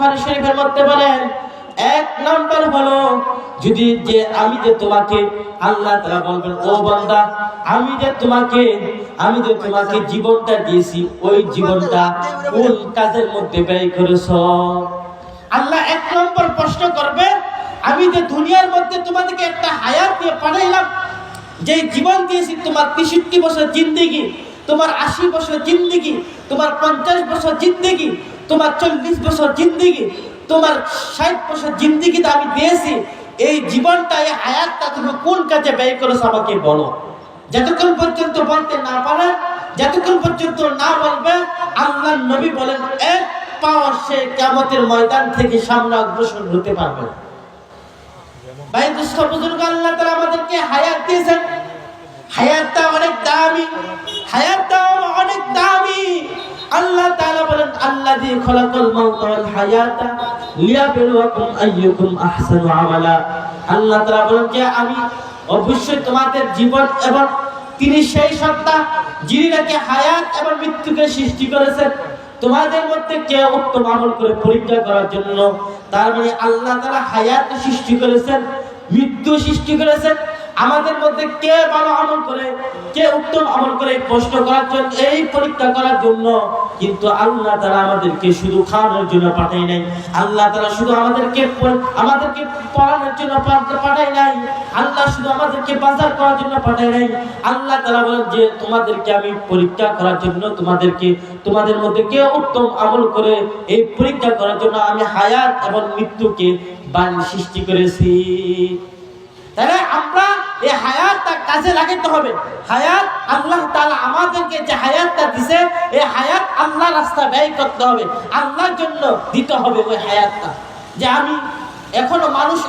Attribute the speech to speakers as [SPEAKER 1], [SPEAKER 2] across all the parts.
[SPEAKER 1] বুখারী শরীফের মধ্যে বলেন, এক নাম্বার হলো যদি যে আমি যে তোমাকে আল্লাহ তাআলা বলবেন, ও বান্দা আমি যে তোমাকে জীবনটা দিয়েছি, ওই জীবনটা কোন কাজের মধ্যে ব্যয় করেছো। আল্লাহ এক নম্বর প্রশ্ন করবে, আমি যে দুনিয়ার মধ্যে তোমাদেরকে একটা হায়াত দিয়ে পাঠাইলাম, যে জীবন দিয়েছি, তোমার ৬৩ বছর জিন্দেগি, তোমার ৮০ বছর জিন্দেগি, তোমার ৫০ বছর জিন্দেগি, তোমার ৪০ বছর জিন্দেগি, তোমার ৬০ বছর জিন্দেগিতে আমি দিয়েছি, এই জীবনটা, এই হায়াতটা তুমি কোন কাজে ব্যয় করেছো আমাকে বলো। যতক্ষণ পর্যন্ত বলতে না পারে, যতক্ষণ পর্যন্ত না বলবে, আল্লাহর নবী বলেন এক পাও সে কিয়ামতের ময়দান থেকে সামনে অগ্রসর হতে পারবে না। ভাই দুস্থ বুজুর্গ, আল্লাহ তাআলা আমাদেরকে হায়াত দিয়েছেন, হায়াতটা অনেক দামি, হায়াতটা অনেক দামি। আল্লাহ তাআলা বলেন, আল্লাযী খলাকাল মাউতা ওয়াল হায়াতা লিয়াবলুয়াকুম আইয়ুকুম আহসানু আমালা। আল্লাহ তাআলা বলেন যে আমি অবশ্যই তোমাদের জীবন এবং তিনি সেই সত্তা যিনি নাকি হায়াত এবং মৃত্যুকে সৃষ্টি করেছেন, তোমাদের মধ্যে কে উত্তম আমল করে পরীক্ষা করার জন্য। তার মানে আল্লাহ তাআলা হায়াত সৃষ্টি করেছেন, মৃত্যু সৃষ্টি করেছেন, আমাদের মধ্যে কে ভালো আমল করে, কে উত্তম আমল করে প্রশ্ন করার জন্য, এই পরীক্ষা করার জন্য। কিন্তু আল্লাহ তাআলা আমাদেরকে শুধু খাওয়ানোর জন্য পাঠায় নাই, আল্লাহ তাআলা শুধু আমাদেরকে পড়ানোর জন্য পাঠায় নাই, আল্লাহ শুধু আমাদেরকে বাজার করার জন্য পাঠায় নাই। আল্লাহ তাআলা বলেন যে তোমাদেরকে আমি পরীক্ষা করার জন্য, তোমাদের মধ্যে কে উত্তম আমল করে এই পরীক্ষা করার জন্য আমি হায়াত এবং মৃত্যুকে সৃষ্টি করেছি। তাহলে আমরা এই হায়াতটা কাজে লাগাতে হবে। হায়াত আল্লাহ তাআলা আমাদেরকে যে হায়াতটা দিয়েছে, এই হায়াত আল্লাহর রাস্তায় ব্যয় করতে হবে, আল্লাহর জন্য দিতে হবে ওই হায়াতটা। যে আমি এখনো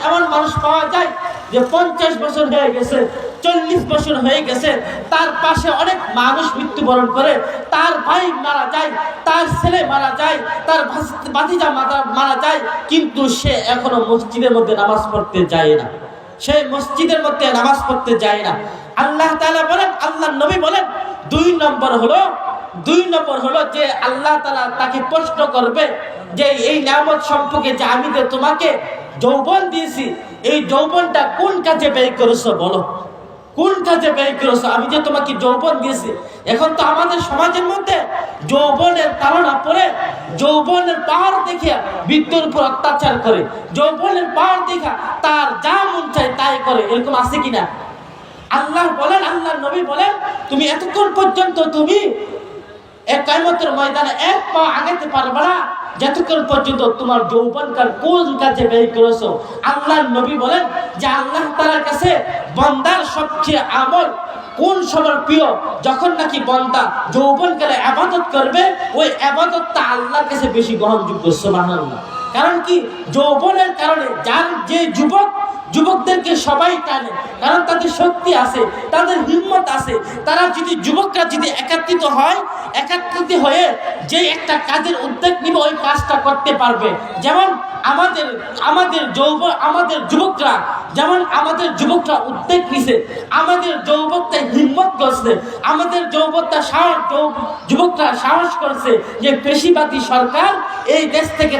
[SPEAKER 1] এমন মানুষ পাওয়া যায় যে ৫০ বছর হয়ে গেছে, ৪০ বছর হয়ে গেছে, তার পাশে অনেক মানুষ মৃত্যুবরণ করে, তার ভাই মারা যায়, তার ছেলে মারা যায়, তার ভাতিজা মারা যায়, কিন্তু সে এখনো মসজিদের মধ্যে নামাজ পড়তে যায় না, সেই মসজিদের মধ্যে নামাজ পড়তে যায় না। আল্লাহ তাআলা বলেন, আল্লাহর নবী বলেন, দুই নম্বর হলো যে আল্লাহ তাআলা তাকে প্রশ্ন করবে যে এই নিয়ামত সম্পর্কে, যে আমি যে তোমাকে যৌবন দিয়েছি, এই যৌবনটা কোন কাজে ব্যয় করেছো বলো, কোন কাজে ব্যয় করেছো। আমি যে তোমাকে যৌবন দিয়েছি, এখন তো আমাদের সমাজের মধ্যে যৌবনের তাড়না পড়ে, যৌবনের পাহাড় দেখে বৃদ্ধর উপর অত্যাচার করে, যৌবনের পাহাড় দেখা তার যা মন চায় তাই করে, এরকম আছে কিনা? আল্লাহ বলেন, আল্লাহর নবী বলেন, তুমি এতক্ষণ পর্যন্ত তুমি কিয়ামতের ময়দানে এক পা আগাতে পারবে না যতক্ষণ পর্যন্ত তোমার যৌবনকাল কোন কাজে ব্যয় করেছো। আল্লাহর নবী বলেন যে আল্লাহ তাআলার কাছে বান্দার সবচেয়ে আমল কোন সময় প্রিয়, যখন নাকি বান্দা যৌবনকালে ইবাদত করবে, ওই ইবাদতটা আল্লাহর কাছে বেশি গ্রহণযোগ্য। সুবহানাল্লাহ। কারণ কি, যৌবনের কারণে যে যুবকদেরকে সবাই টানে, কারণ তাদের শক্তি আছে, তাদের হিম্মত আছে। তারা যদি যুবকরা যদি একত্রিত হয়ে যে একটা কাজের উদ্যোগ নিবে, ওই কাজটা করতে পারবে। যেমন আমাদের যুবকরা উদ্যোগ নিছে, আমাদের যুবকরা হিম্মত করছে, আমাদের যুবকরা সাহস করছে যে পেশিবাদী সরকার এই দেশ থেকে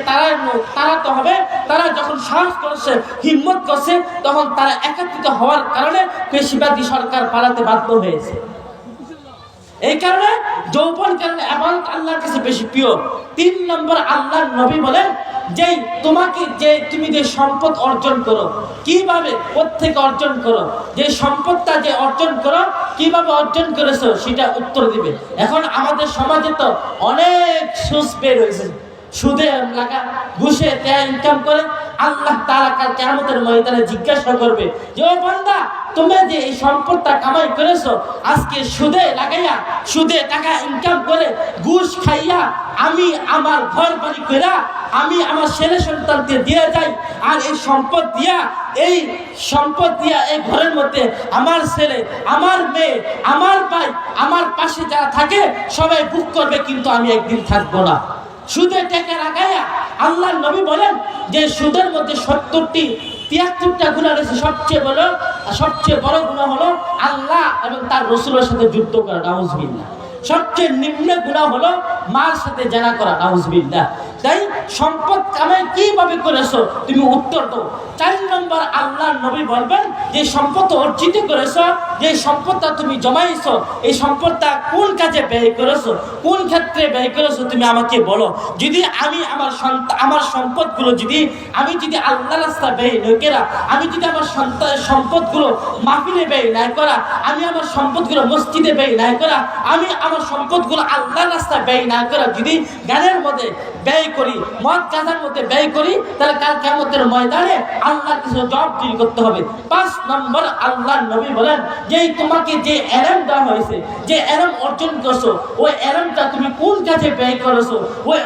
[SPEAKER 1] তাড়াতে হবে। তারা যখন সাহস করছে, হিম্মত করছে, তখন তারা একত্রিত হওয়ার কারণে পেশিবাদী সরকার পালাতে বাধ্য হয়েছে। এই কারণে যৌবন কারণে ইবাদত আল্লাহর কাছে বেশি প্রিয়। ৩ নম্বর আল্লাহর নবী বলেন যে তুমি যে সম্পদ অর্জন করো, কিভাবে কোত্থেকে অর্জন করো, যে সম্পদটা যে অর্জন করো কিভাবে অর্জন করেছো সেটা উত্তর দিবে। এখন আমাদের সমাজে তো অনেক সুদ বের হয়েছে, সুদে লাগা, ঘুষে ইনকাম করে। আল্লাহ তাআলা কাল কিয়ামতের ময়দানে জিজ্ঞাসা করবে যে ও বান্দা, তুমি যে এই সম্পদটা কামাই করেছো, আজকে সুদে লাগাইয়া, সুদে টাকা ইনকাম করে, ঘুষ খাইয়া, আমি আমার ঘর বাড়ি কইরা আমি আমার ছেলে সন্তানকে দিয়ে যাই, আর এই সম্পদ দিয়া এই ঘরের মধ্যে আমার ছেলে, আমার মেয়ে, আমার ভাই, আমার পাশে যারা থাকে সবাই ভোগ করবে, কিন্তু আমি একদিন থাকবো না। সুদে টাকা লাগাইয়া আল্লাহর নবী বলেন যে সুদের মধ্যে 73টা গুনাহ রয়েছে। সবচেয়ে বড় গুনাহ হলো আল্লাহ এবং তার রাসূলের সাথে যুদ্ধ করা, নাউজুবিল্লাহ। সবচেয়ে নিম্ন গুনাহ হলো মার সাথে জেনা করা, নাউজুবিল্লাহ। তাই সম্পদ কামাই কিভাবে করেছো তুমি উত্তর দাও। 4 নম্বর আল্লাহর নবী বলবেন যে সম্পদ অর্জিত করেছো, যে সম্পদটা তুমি জমাইছো, এই সম্পদটা কোন কাজে ব্যয় করেছো, কোন ক্ষেত্রে ব্যয় করেছো তুমি আমাকে বলো। যদি আমি আমার সম্পদগুলো যদি আল্লাহর রাস্তায় ব্যয় না করা, আমি যদি আমার সম্পদগুলো মাহফিলে ব্যয় না করা, আমি আমার সম্পদগুলো মসজিদে ব্যয় না করা, আমি আমার সম্পদগুলো আল্লাহর রাস্তায় ব্যয় না করা, যদি গানের মধ্যে ব্যয় করি, মদ গাঁজার মধ্যে ব্যয় করি, তাহলে কাল কিয়ামতের ময়দানে আল্লাহর কাছে জবাবদিহি করতে হবে। 5 নম্বর আল্লাহর নবী বলেন যে তোমাকে যে ইলম দেওয়া হয়েছে, যে ইলম অর্জন করছো, ওই ইলমটা তুমি কোন কাজে ব্যয় করেছো, ওই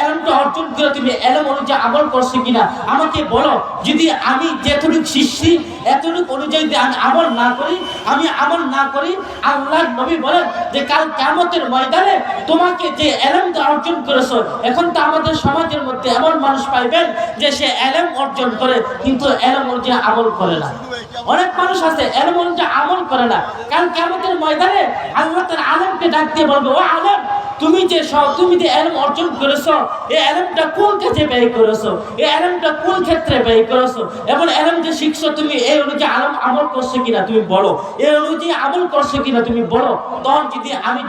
[SPEAKER 1] ইলমটা অর্জন করে তুমি ইলম অনুযায়ী আমল করছো কিনা আমাকে বলো। যদি আমি যেটুকু শিখছি এতটুকু অনুযায়ী যদি আমি আমল না করি, আল্লাহর নবী বলেন যে কাল কিয়ামতের ময়দানে তোমাকে যে ইলমটা অর্জন করেছো, এখন তো আমাদের সমাজের মধ্যে এমন মানুষ পাইবেন যে সে ইলম অর্জন করে কিন্তু ইলম অনুযায়ী আমল করে না। অনেক মানুষ আছে ইলম অনুযায়ী আমল করে না। কাল কিয়ামতের ময়দানে আল্লাহ তার আলেমকে ডাক দিয়ে বলবে, ও আলেম, তুমি যে ইলম অর্জন করেছো, এই ইলমটা কোন কাজে ব্যয় করেছো, এই ইলমটা কোন ক্ষেত্রে ব্যয় করেছো, এবং ইলম যে শিখছো তুমি এই অনুযায়ী আমল করছো কিনা তুমি বলো, এই অনুযায়ী আমল করছো কিনা তুমি বলো। তখন আমি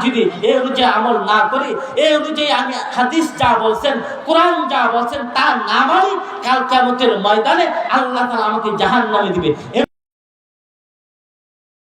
[SPEAKER 1] এই অনুযায়ী আমল না করি, এই অনুযায়ী আমি হাদিস যা বলছেন, কোরআন যা বলছেন তা না মানি, কাল কিয়ামতের ময়দানে আল্লাহ তাআলা আমাকে জাহান্নামে দিবে।